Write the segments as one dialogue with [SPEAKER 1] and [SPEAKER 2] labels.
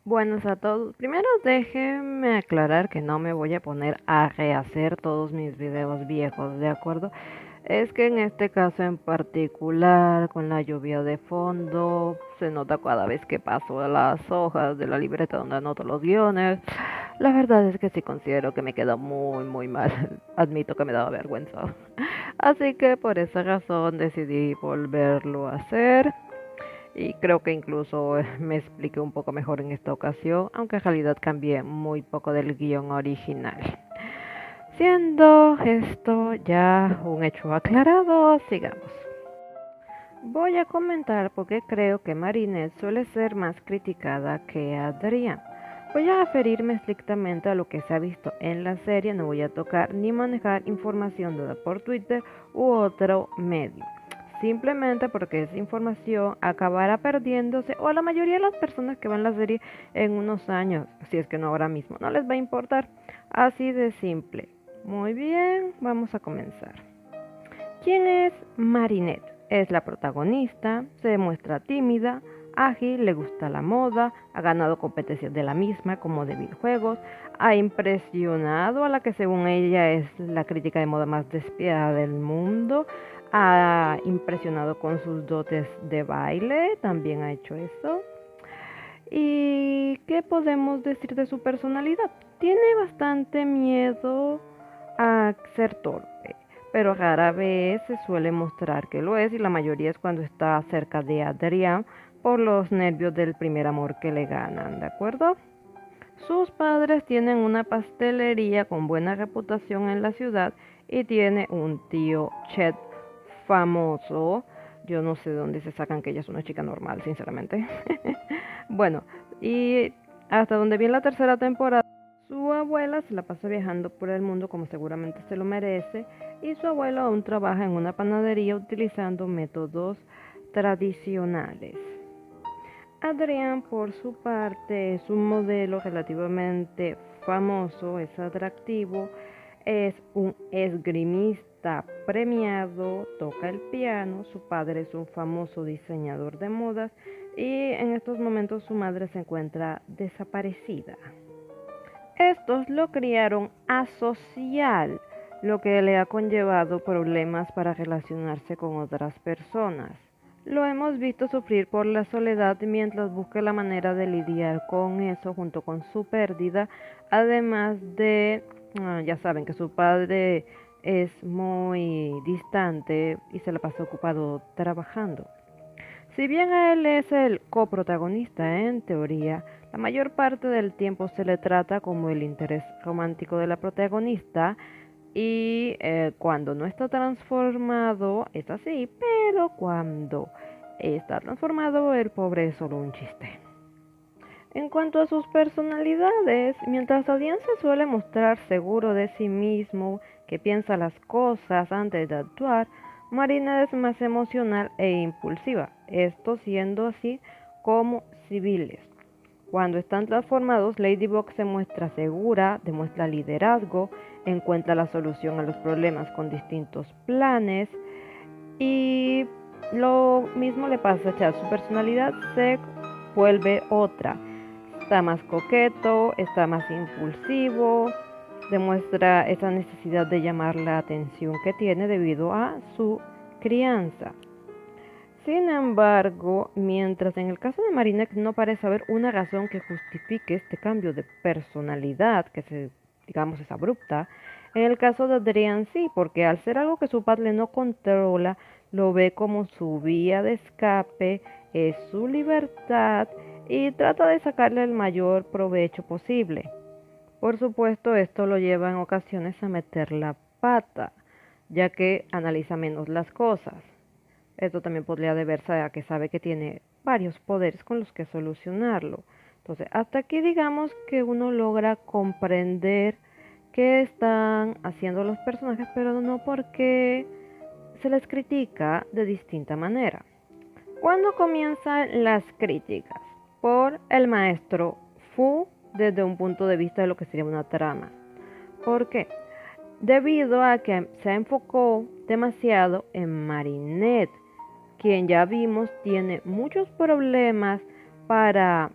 [SPEAKER 1] Buenos a todos. Primero déjenme aclarar que no me voy a poner a rehacer todos mis videos viejos, ¿de acuerdo? Es que en este caso en particular, con la lluvia de fondo, se nota cada vez que paso las hojas de la libreta donde anoto los guiones. La verdad es que sí considero que me quedó muy mal. Admito que me daba vergüenza. Así que por esa razón decidí volverlo a hacer. Y creo que incluso me expliqué un poco mejor en esta ocasión, aunque en realidad cambié muy poco del guión original. Siendo esto ya un hecho aclarado, sigamos. Voy a comentar por qué creo que Marinette suele ser más criticada que Adrián. Voy a referirme estrictamente a lo que se ha visto en la serie, no voy a tocar ni manejar información dada por Twitter u otro medio. Simplemente porque esa información acabará perdiéndose o a la mayoría de las personas que ven la serie en unos años, si es que no ahora mismo, no les va a importar. Así de simple. Muy bien, vamos a comenzar. ¿Quién es Marinette? Es la protagonista, se demuestra tímida, ágil, le gusta la moda, ha ganado competencias de la misma como de videojuegos, ha impresionado a la que según ella es la crítica de moda más despiadada del mundo, ha impresionado con sus dotes de baile, también ha hecho eso. ¿Y qué podemos decir de su personalidad? Tiene bastante miedo a ser torpe, pero rara vez se suele mostrar que lo es y la mayoría es cuando está cerca de Adrián por los nervios del primer amor que le ganan, ¿de acuerdo? Sus padres tienen una pastelería con buena reputación en la ciudad y tiene un tío Chet famoso. Yo no sé de dónde se sacan que ella es una chica normal, sinceramente. Bueno, y hasta donde vi en la tercera temporada, su abuela se la pasa viajando por el mundo como seguramente se lo merece y su abuelo aún trabaja en una panadería utilizando métodos tradicionales. Adrián, por su parte, es un modelo relativamente famoso, es atractivo, es un esgrimista premiado, toca el piano, su padre es un famoso diseñador de modas y en estos momentos su madre se encuentra desaparecida. Estos lo criaron asocial, lo que le ha conllevado problemas para relacionarse con otras personas. Lo hemos visto sufrir por la soledad mientras busca la manera de lidiar con eso junto con su pérdida, además de, ya saben que su padre es muy distante y se la pasa ocupado trabajando. Si bien él es el coprotagonista en teoría, la mayor parte del tiempo se le trata como el interés romántico de la protagonista y cuando no está transformado es así, pero cuando está transformado el pobre es solo un chiste. En cuanto a sus personalidades, mientras la audiencia suele mostrar seguro de sí mismo, que piensa las cosas antes de actuar, Marina es más emocional e impulsiva, esto siendo así como civiles. Cuando están transformados, Ladybug se muestra segura, demuestra liderazgo, encuentra la solución a los problemas con distintos planes y lo mismo le pasa a Chad, su personalidad se vuelve otra. Está más coqueto, está más impulsivo, demuestra esa necesidad de llamar la atención que tiene debido a su crianza. Sin embargo, mientras en el caso de Marinette no parece haber una razón que justifique este cambio de personalidad, digamos es abrupta, en el caso de Adrian sí, porque al ser algo que su padre no controla, lo ve como su vía de escape, es su libertad y trata de sacarle el mayor provecho posible. Por supuesto, esto lo lleva en ocasiones a meter la pata, ya que analiza menos las cosas. Esto también podría deberse a que sabe que tiene varios poderes con los que solucionarlo. Entonces, hasta aquí digamos que uno logra comprender qué están haciendo los personajes, pero no porque se les critica de distinta manera. ¿Cuándo comienzan las críticas? Por el maestro Fu desde un punto de vista de lo que sería una trama. ¿Por qué? Debido a que se enfocó demasiado en Marinette, quien ya vimos tiene muchos problemas para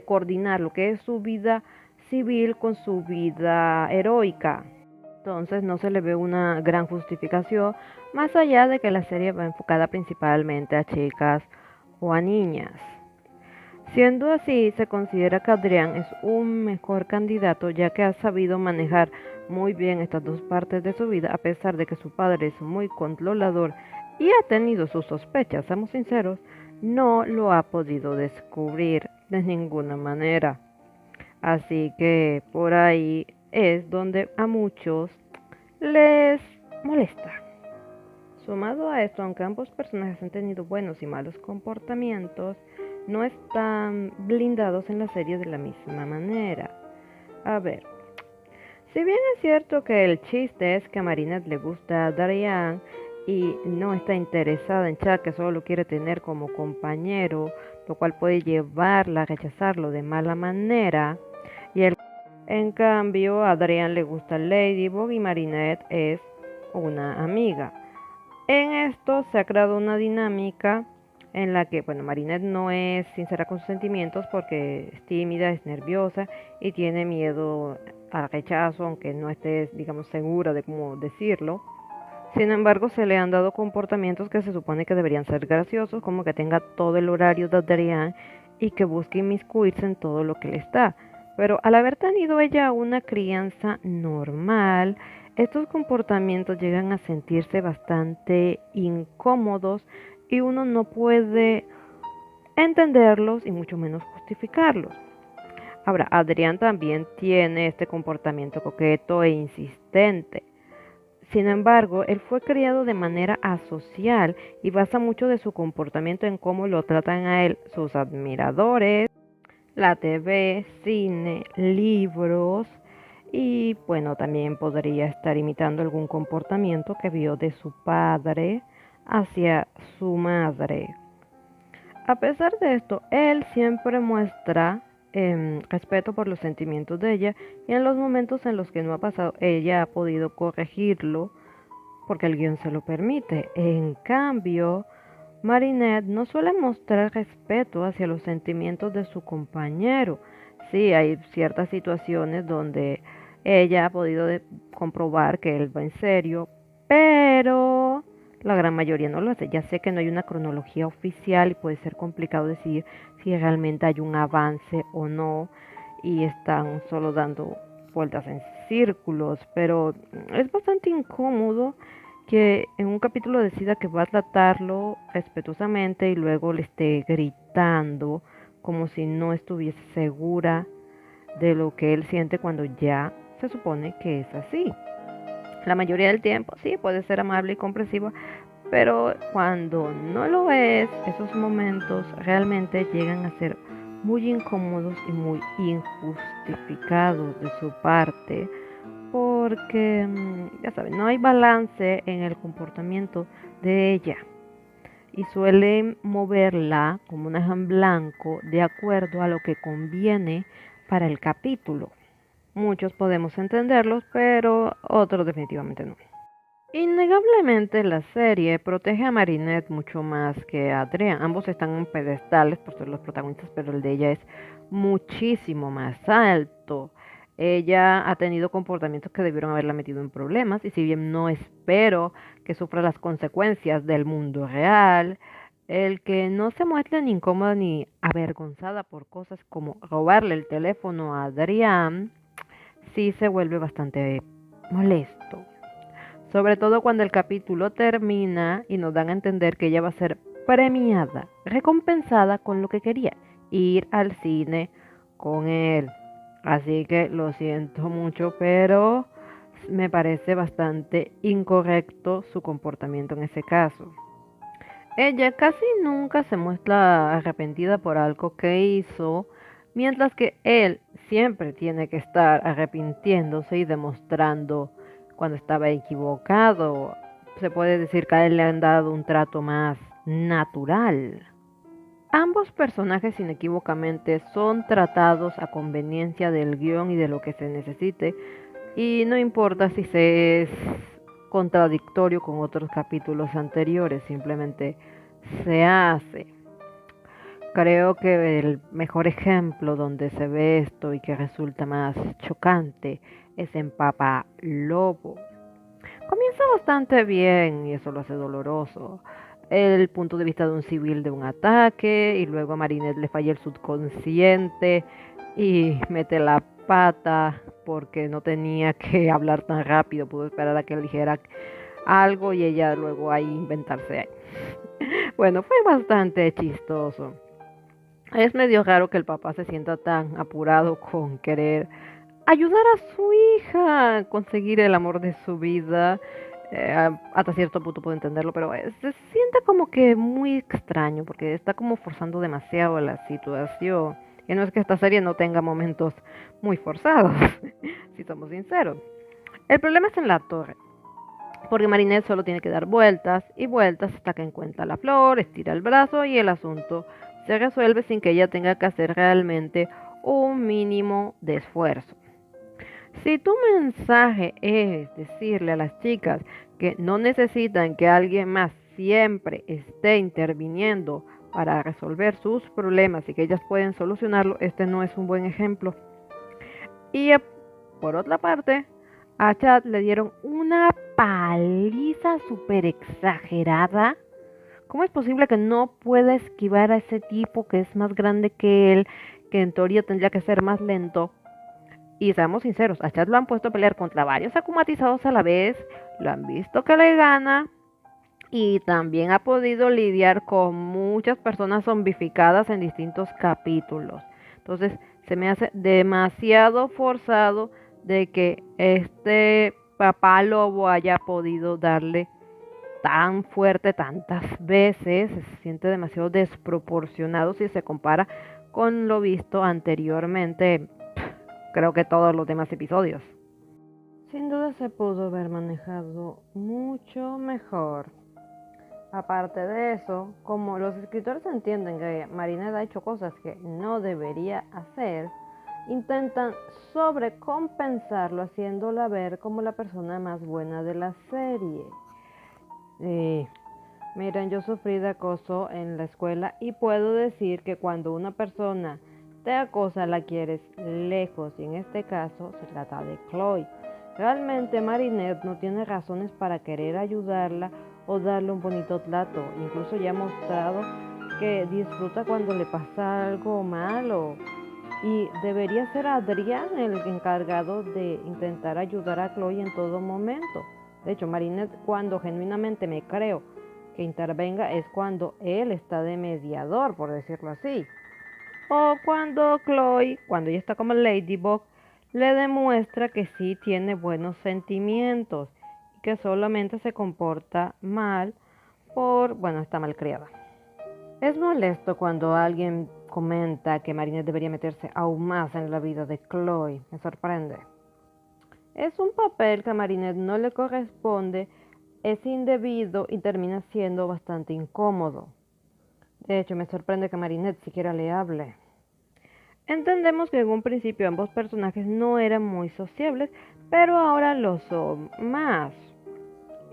[SPEAKER 1] coordinar lo que es su vida civil con su vida heroica. Entonces no se le ve una gran justificación, más allá de que la serie va enfocada principalmente a chicas o a niñas. Siendo así, se considera que Adrián es un mejor candidato ya que ha sabido manejar muy bien estas dos partes de su vida, a pesar de que su padre es muy controlador y ha tenido sus sospechas, seamos sinceros, no lo ha podido descubrir de ninguna manera. Así que por ahí es donde a muchos les molesta. Sumado a esto, aunque ambos personajes han tenido buenos y malos comportamientos, no están blindados en la serie de la misma manera. A ver, si bien es cierto que el chiste es que a Marinette le gusta a Diane y no está interesada en Chad, que solo lo quiere tener como compañero, lo cual puede llevarla a rechazarlo de mala manera, en cambio a Diane le gusta Ladybug y Marinette es una amiga. En esto se ha creado una dinámica en la que, bueno, Marinette no es sincera con sus sentimientos porque es tímida, es nerviosa y tiene miedo al rechazo, aunque no esté, digamos, segura de cómo decirlo. Sin embargo, se le han dado comportamientos que se supone que deberían ser graciosos, como que tenga todo el horario de Adrián y que busque inmiscuirse en todo lo que le está. Pero al haber tenido ella una crianza normal, estos comportamientos llegan a sentirse bastante incómodos y uno no puede entenderlos y mucho menos justificarlos. Ahora, Adrián también tiene este comportamiento coqueto e insistente. Sin embargo, él fue criado de manera asocial y basa mucho de su comportamiento en cómo lo tratan a él sus admiradores, la TV, cine, libros y bueno, también podría estar imitando algún comportamiento que vio de su padre hacia su madre. A pesar de esto, él siempre muestra respeto por los sentimientos de ella y en los momentos en los que no ha pasado, ella ha podido corregirlo porque el guión se lo permite. En cambio, Marinette no suele mostrar respeto hacia los sentimientos de su compañero. Sí, hay ciertas situaciones donde ella ha podido comprobar que él va en serio, pero la gran mayoría no lo hace. Ya sé que no hay una cronología oficial y puede ser complicado decir si realmente hay un avance o no y están solo dando vueltas en círculos, pero es bastante incómodo que en un capítulo decida que va a tratarlo respetuosamente y luego le esté gritando como si no estuviese segura de lo que él siente cuando ya se supone que es así. La mayoría del tiempo sí puede ser amable y comprensiva, pero cuando no lo es, esos momentos realmente llegan a ser muy incómodos y muy injustificados de su parte, porque, ya saben, no hay balance en el comportamiento de ella y suele moverla como una hoja en blanco de acuerdo a lo que conviene para el capítulo. Muchos podemos entenderlos, pero otros definitivamente no. Innegablemente la serie protege a Marinette mucho más que a Adrián. Ambos están en pedestales por ser los protagonistas, pero el de ella es muchísimo más alto. Ella ha tenido comportamientos que debieron haberla metido en problemas y si bien no espero que sufra las consecuencias del mundo real, el que no se muestre ni incómoda ni avergonzada por cosas como robarle el teléfono a Adrián, sí se vuelve bastante molesto. Sobre todo cuando el capítulo termina y nos dan a entender que ella va a ser premiada, recompensada con lo que quería, ir al cine con él. Así que lo siento mucho, pero me parece bastante incorrecto su comportamiento en ese caso. Ella casi nunca se muestra arrepentida por algo que hizo, mientras que él siempre tiene que estar arrepintiéndose y demostrando cuando estaba equivocado. Se puede decir que a él le han dado un trato más natural. Ambos personajes inequívocamente son tratados a conveniencia del guión y de lo que se necesite, y no importa si se es contradictorio con otros capítulos anteriores, simplemente se hace. Creo que el mejor ejemplo donde se ve esto y que resulta más chocante es en Papá Lobo. Comienza bastante bien y eso lo hace doloroso. El punto de vista de un civil de un ataque y luego a Marinette le falla el subconsciente y mete la pata porque no tenía que hablar tan rápido, pudo esperar a que él dijera algo y ella luego ahí inventarse ahí. Bueno, fue bastante chistoso. Es medio raro que el papá se sienta tan apurado con querer ayudar a su hija a conseguir el amor de su vida. Hasta cierto punto puedo entenderlo, pero se siente como que muy extraño porque está como forzando demasiado la situación. Y no es que esta serie no tenga momentos muy forzados, si somos sinceros. El problema es en la torre, porque Marinette solo tiene que dar vueltas y vueltas hasta que encuentra la flor, estira el brazo y el asunto se resuelve sin que ella tenga que hacer realmente un mínimo de esfuerzo. Si tu mensaje es decirle a las chicas que no necesitan que alguien más siempre esté interviniendo para resolver sus problemas y que ellas pueden solucionarlo, este no es un buen ejemplo. Y por otra parte, a Chad le dieron una paliza súper exagerada. ¿Cómo es posible que no pueda esquivar a ese tipo que es más grande que él, que en teoría tendría que ser más lento? Y seamos sinceros, a Chad lo han puesto a pelear contra varios akumatizados a la vez, lo han visto que le gana y también ha podido lidiar con muchas personas zombificadas en distintos capítulos. Entonces, se me hace demasiado forzado de que este papá lobo haya podido darle tan fuerte tantas veces, se siente demasiado desproporcionado si se compara con lo visto anteriormente, creo que todos los demás episodios. Sin duda se pudo haber manejado mucho mejor. Aparte de eso, como los escritores entienden que Marinette ha hecho cosas que no debería hacer, intentan sobrecompensarlo haciéndola ver como la persona más buena de la serie. Miren, yo sufrí de acoso en la escuela y puedo decir que cuando una persona te acosa la quieres lejos y en este caso se trata de Chloe. Realmente Marinette no tiene razones para querer ayudarla o darle un bonito trato. Incluso ya ha mostrado que disfruta cuando le pasa algo malo. Y debería ser Adrián el encargado de intentar ayudar a Chloe en todo momento. De hecho, Marinette, cuando genuinamente me creo que intervenga, es cuando él está de mediador, por decirlo así. O cuando Chloe, cuando ella está como Ladybug, le demuestra que sí tiene buenos sentimientos y que solamente se comporta mal bueno, está malcriada. Es molesto cuando alguien comenta que Marinette debería meterse aún más en la vida de Chloe. Me sorprende. Es un papel que a Marinette no le corresponde, es indebido y termina siendo bastante incómodo. De hecho, me sorprende que Marinette siquiera le hable. Entendemos que en un principio ambos personajes no eran muy sociables, pero ahora lo son más.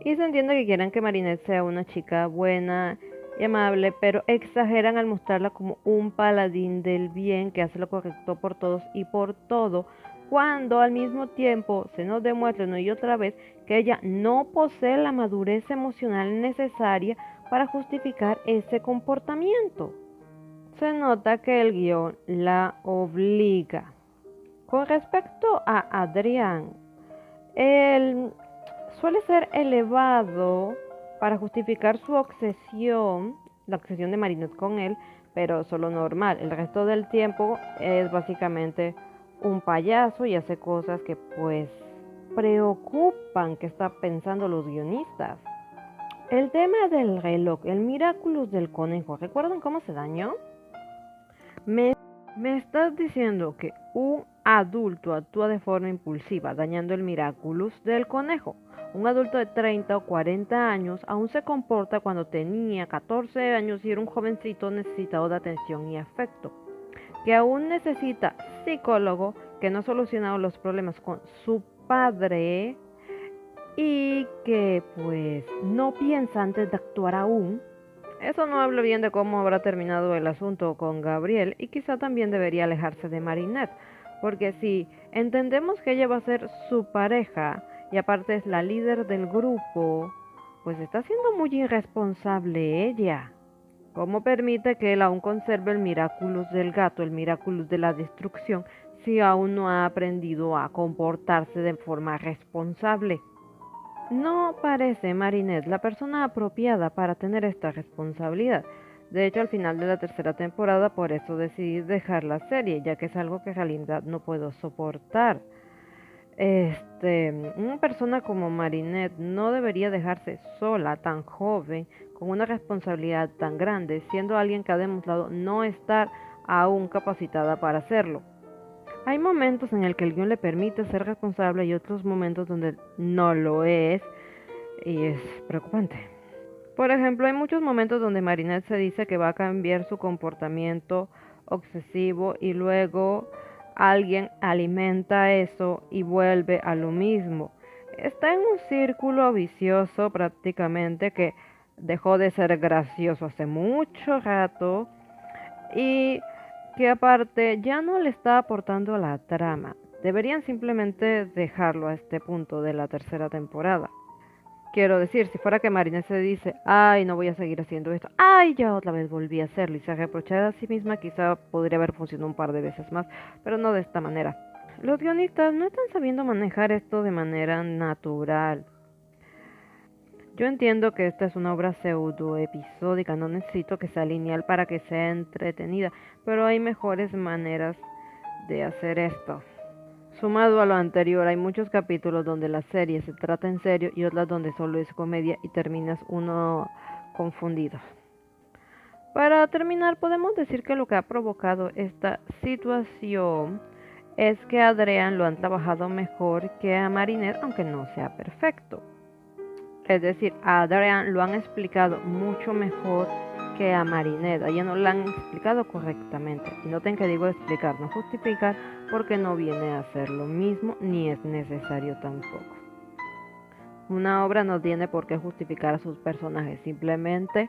[SPEAKER 1] Y se entiende que quieran que Marinette sea una chica buena y amable, pero exageran al mostrarla como un paladín del bien que hace lo correcto por todos y por todo, cuando al mismo tiempo se nos demuestra una y otra vez que ella no posee la madurez emocional necesaria para justificar ese comportamiento. Se nota que el guión la obliga. Con respecto a Adrián, él suele ser elevado para justificar su obsesión, la obsesión de Marinette con él, pero solo normal. El resto del tiempo es básicamente un payaso y hace cosas que pues preocupan que están pensando los guionistas. El tema del reloj, el Miraculous del conejo, ¿recuerdan cómo se dañó? Me estás diciendo que un adulto actúa de forma impulsiva, dañando el Miraculous del conejo. Un adulto de 30 o 40 años aún se comporta cuando tenía 14 años y era un jovencito necesitado de atención y afecto, que aún necesita psicólogo, que no ha solucionado los problemas con su padre y que pues no piensa antes de actuar aún. Eso no habla bien de cómo habrá terminado el asunto con Gabriel y quizá también debería alejarse de Marinette, porque si entendemos que ella va a ser su pareja y aparte es la líder del grupo, pues está siendo muy irresponsable ella. ¿Cómo permite que él aún conserve el Miraculous del gato, el Miraculous de la destrucción, si aún no ha aprendido a comportarse de forma responsable? No parece Marinette la persona apropiada para tener esta responsabilidad. De hecho, al final de la tercera temporada, por eso decidí dejar la serie, ya que es algo que en realidad no puedo soportar. Una persona como Marinette no debería dejarse sola, tan joven, con una responsabilidad tan grande, siendo alguien que ha demostrado no estar aún capacitada para hacerlo. Hay momentos en el que el guión le permite ser responsable y otros momentos donde no lo es, y es preocupante. Por ejemplo, hay muchos momentos donde Marinette se dice que va a cambiar su comportamiento obsesivo y luego alguien alimenta eso y vuelve a lo mismo. Está en un círculo vicioso prácticamente que dejó de ser gracioso hace mucho rato y que aparte ya no le está aportando a la trama. Deberían simplemente dejarlo a este punto de la tercera temporada. Quiero decir, si fuera que Marina se dice, ay, no voy a seguir haciendo esto, ay, ya otra vez volví a hacerlo y se reprochara a sí misma, quizá podría haber funcionado un par de veces más, pero no de esta manera. Los guionistas no están sabiendo manejar esto de manera natural. Yo entiendo que esta es una obra pseudo episódica, no necesito que sea lineal para que sea entretenida, pero hay mejores maneras de hacer esto. Sumado a lo anterior, hay muchos capítulos donde la serie se trata en serio y otras donde solo es comedia y terminas uno confundido. Para terminar, podemos decir que lo que ha provocado esta situación es que a Adrian lo han trabajado mejor que a Marinette, aunque no sea perfecto. Es decir, a Adrian lo han explicado mucho mejor que a Marinette. A ella no la han explicado correctamente. Y noten que digo explicar, no justificar, porque no viene a ser lo mismo ni es necesario tampoco. Una obra no tiene por qué justificar a sus personajes, simplemente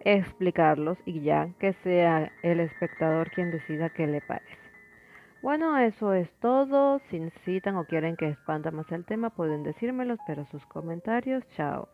[SPEAKER 1] explicarlos y ya que sea el espectador quien decida qué le parece. Bueno, eso es todo. Si necesitan o quieren que expanda más el tema, pueden decírmelo. Espero sus comentarios. Chao.